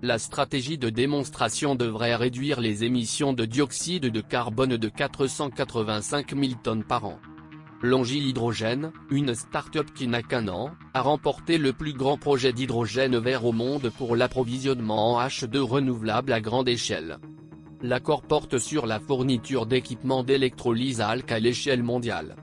La stratégie de démonstration devrait réduire les émissions de dioxyde de carbone de 485 000 tonnes par an. Longi Hydrogène, une start-up qui n'a qu'un an, a remporté le plus grand projet d'hydrogène vert au monde pour l'approvisionnement en H2 renouvelable à grande échelle. L'accord porte sur la fourniture d'équipements d'électrolyse à ALK à l'échelle mondiale.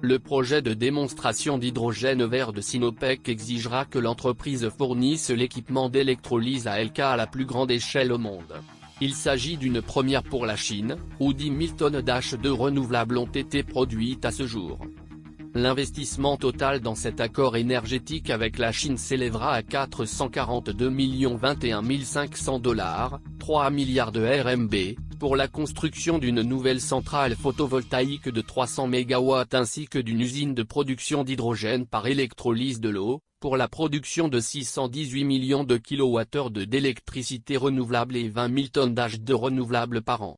Le projet de démonstration d'hydrogène vert de Sinopec exigera que l'entreprise fournisse l'équipement d'électrolyse à ALK à la plus grande échelle au monde. Il s'agit d'une première pour la Chine, où 10 000 tonnes d'H2 renouvelables ont été produites à ce jour. L'investissement total dans cet accord énergétique avec la Chine s'élèvera à 442 021 500 $, 3 milliards de RMB, pour la construction d'une nouvelle centrale photovoltaïque de 300 MW ainsi que d'une usine de production d'hydrogène par électrolyse de l'eau, pour la production de 618 millions de kWh d'électricité renouvelable et 20 000 tonnes d'H2 renouvelables par an.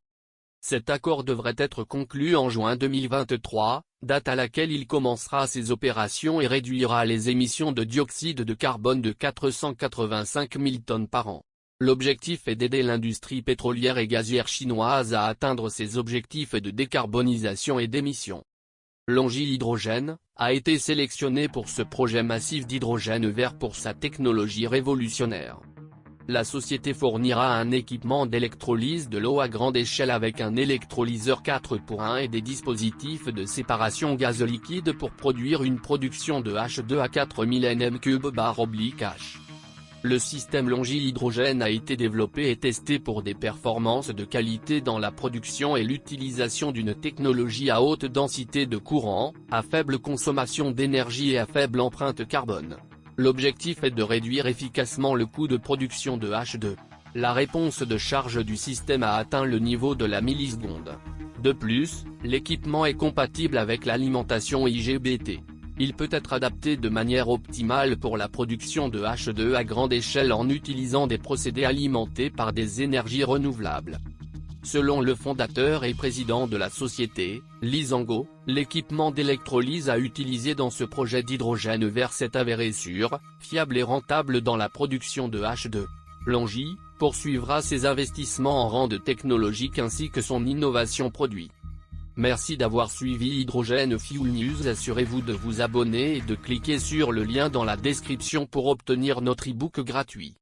Cet accord devrait être conclu en juin 2023, date à laquelle il commencera ses opérations et réduira les émissions de dioxyde de carbone de 485 000 tonnes par an. L'objectif est d'aider l'industrie pétrolière et gazière chinoise à atteindre ses objectifs de décarbonisation et d'émissions. Longi Hydrogène a été sélectionné pour ce projet massif d'hydrogène vert pour sa technologie révolutionnaire. La société fournira un équipement d'électrolyse de l'eau à grande échelle avec un électrolyseur 4x1 et des dispositifs de séparation gaz liquide pour produire une production de H2 à 4000 Nm3/H. Le système Longi Hydrogène a été développé et testé pour des performances de qualité dans la production et l'utilisation d'une technologie à haute densité de courant, à faible consommation d'énergie et à faible empreinte carbone. L'objectif est de réduire efficacement le coût de production de H2. La réponse de charge du système a atteint le niveau de la milliseconde. De plus, l'équipement est compatible avec l'alimentation IGBT. Il peut être adapté de manière optimale pour la production de H2 à grande échelle en utilisant des procédés alimentés par des énergies renouvelables. Selon le fondateur et président de la société, Li Zhangguo, l'équipement d'électrolyse à utiliser dans ce projet d'hydrogène vert s'est avéré sûr, fiable et rentable dans la production de H2. Longi poursuivra ses investissements en rang de technologique ainsi que son innovation produit. Merci d'avoir suivi Hydrogène Fuel News. Assurez-vous de vous abonner et de cliquer sur le lien dans la description pour obtenir notre e-book gratuit.